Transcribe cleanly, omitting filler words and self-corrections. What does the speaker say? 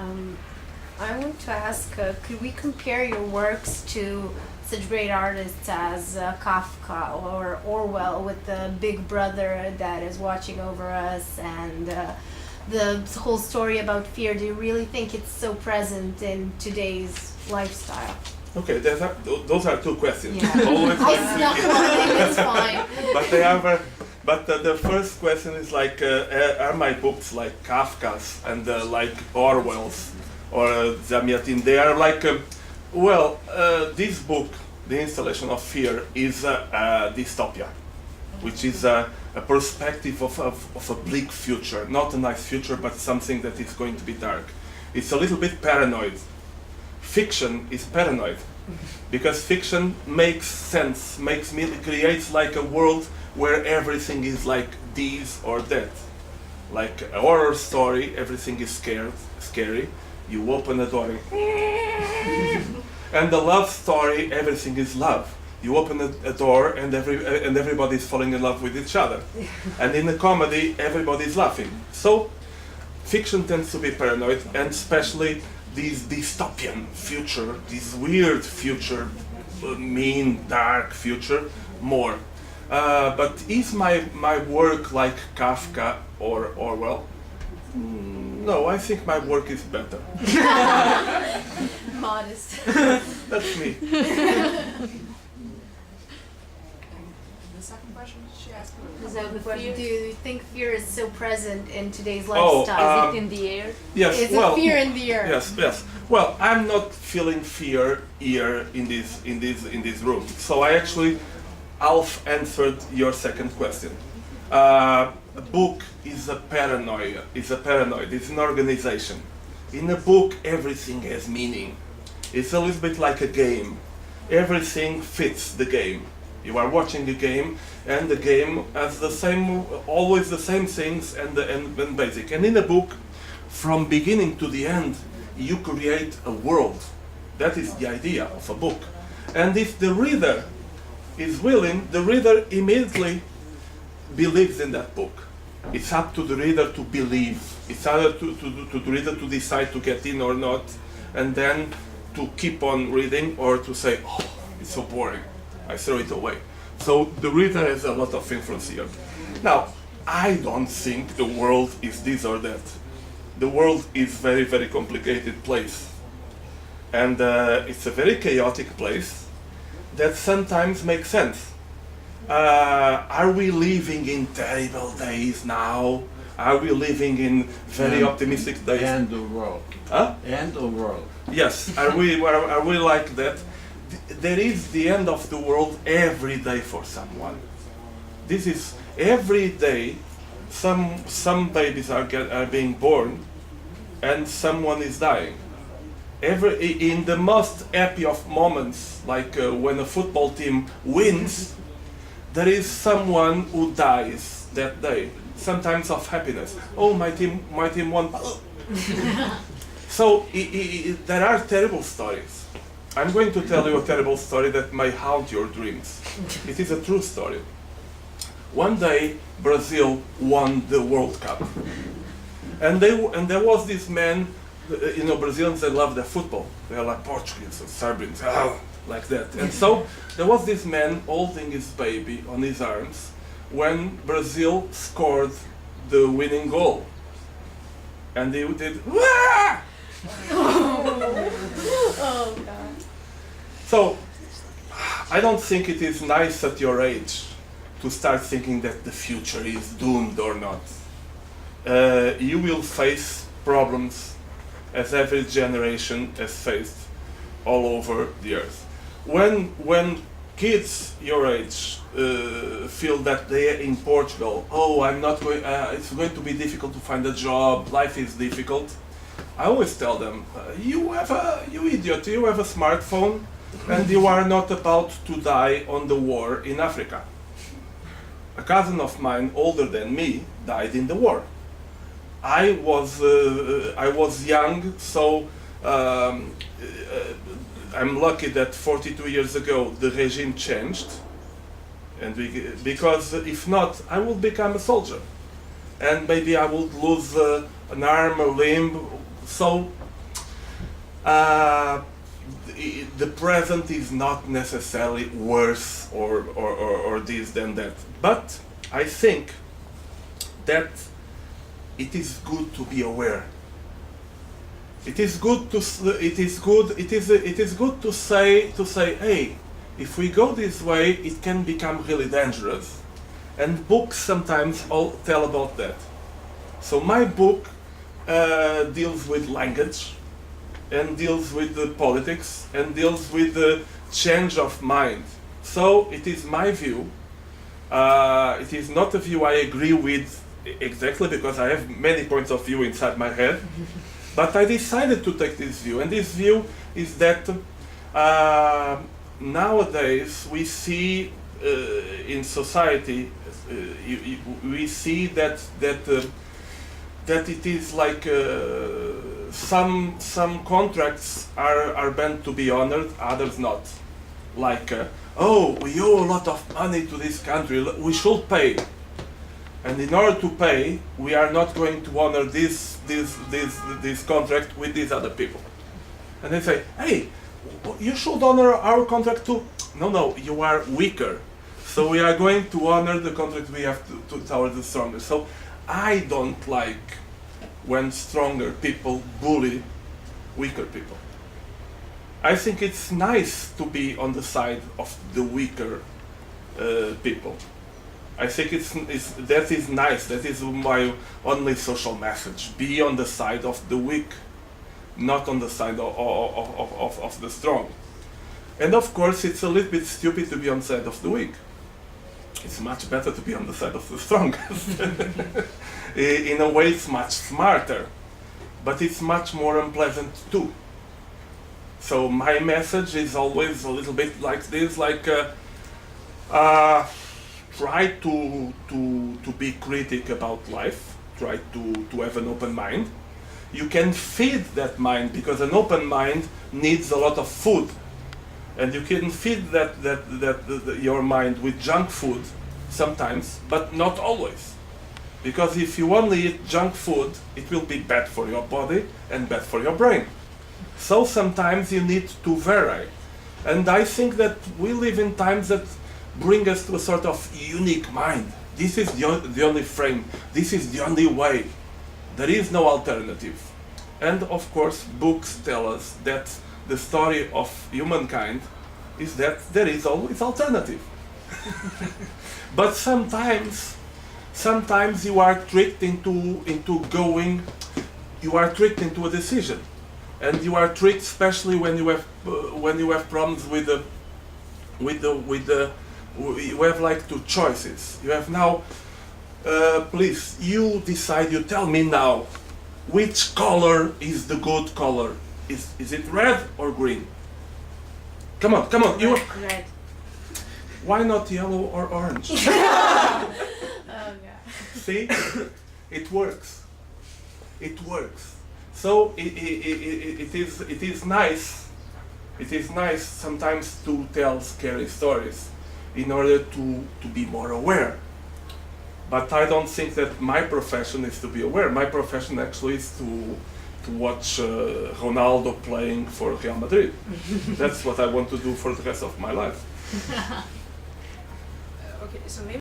Um, I want to ask, could we compare your works to such great artists as Kafka or Orwell with the big brother that is watching over us and the whole story about fear? Do you really think it's so present in today's lifestyle? Okay, those are two questions. Yeah. Always I snuck one in, it's fine. But they are. But the first question is like, are my books like Kafka's and like Orwell's or Zamyatin? They are like, this book, The Installation of Fear, is a dystopia, which is a perspective of a bleak future, not a nice future, but something that is going to be dark. It's a little bit paranoid. Fiction is paranoid, because fiction makes sense, creates like a world where everything is like this or that. Like a horror story, everything is scary. You open a door and the love story, everything is love. You open a door and everybody is falling in love with each other. And in a comedy, everybody is laughing. So fiction tends to be paranoid, and especially this dystopian future, this weird future, mean, dark future, more. But is my work like Kafka or Orwell? No, I think my work is better. Modest. That's me. The second question she asked Do you think fear is so present in today's lifestyle? Is it in the air? Yes. Is Well, it fear in the air? Yes. Well, I'm not feeling fear here in this room. So I actually half answered your second question. A book is a paranoia. It's an organization. In a book, everything has meaning. It's a little bit like a game. Everything fits the game. You are watching a game, and the game has always the same things and basic. And in a book, from beginning to the end, you create a world. That is the idea of a book. And if the reader is willing, the reader immediately believes in that book. It's up to the reader to believe. It's up to the reader to decide to get in or not, and then to keep on reading or to say, oh, it's so boring, I throw it away. So the reader has a lot of influence here. Now, I don't think the world is this or that. The world is very, very complicated place. And it's a very chaotic place that sometimes makes sense. Are we living in terrible days now? Are we living in very optimistic days? End the world. Huh? End the world. Yes. Are we like that? There is the end of the world every day for someone. This is every day. Some babies are being born, and someone is dying. In the most happy of moments, like when a football team wins, there is someone who dies that day. Sometimes of happiness. Oh, my team won. So there are terrible stories. I'm going to tell you a terrible story that may haunt your dreams. It is a true story. One day, Brazil won the World Cup, and there was this man. Brazilians, they love their football. They are like Portuguese or Serbians, like that. And so there was this man holding his baby on his arms when Brazil scored the winning goal, and he did. Wah! Oh God. So, I don't think it is nice at your age to start thinking that the future is doomed or not. You will face problems as every generation has faced all over the earth. When kids your age feel that they are in Portugal, it's going to be difficult to find a job, life is difficult, I always tell them, you idiot, you have a smartphone and you are not about to die on the war in Africa. A cousin of mine, older than me, died in the war. I was young, so I'm lucky that 42 years ago the regime changed, and because if not, I would become a soldier, and maybe I would lose an arm, a limb. So the present is not necessarily worse or this than that. But I think that it is good to be aware. It is good to say, hey, if we go this way, it can become really dangerous. And books sometimes all tell about that. So my book deals with language, and deals with the politics, and deals with the change of mind. So it is my view. It is not a view I agree with exactly, because I have many points of view inside my head. But I decided to take this view, and this view is that nowadays we see in society, we see that it is like some contracts are meant to be honored, others not. Like, oh, we owe a lot of money to this country, we should pay. And in order to pay, we are not going to honor this contract with these other people. And they say, hey, you should honor our contract too. No, you are weaker. So we are going to honor the contract we have to towards the stronger. So I don't like when stronger people bully weaker people. I think it's nice to be on the side of the weaker people. I think that is nice. That is my only social message. Be on the side of the weak, not on the side of the strong. And of course, it's a little bit stupid to be on the side of the weak. It's much better to be on the side of the strongest. In a way, it's much smarter, but it's much more unpleasant too. So my message is always a little bit like this, like try to be critic about life, try to have an open mind. You can feed that mind, because an open mind needs a lot of food. And you can feed your mind with junk food sometimes, but not always. Because if you only eat junk food, it will be bad for your body and bad for your brain. So sometimes you need to vary. And I think that we live in times that bring us to a sort of unique mind. This is the only frame. This is the only way. There is no alternative. And of course, books tell us that the story of humankind is that there is always alternative. But sometimes you are tricked into going. You are tricked into a decision, and you are tricked, especially when you have problems with you have like two choices. You have now, please, you decide. You tell me now, which color is the good color? Is it red or green? Come on. You. Red. Why not yellow or orange? Oh God. See, it works. It works. So it is nice. It is nice sometimes to tell scary stories in order to be more aware. But I don't think that my profession is to be aware. My profession actually is to watch Ronaldo playing for Real Madrid. That's what I want to do for the rest of my life. Okay, so maybe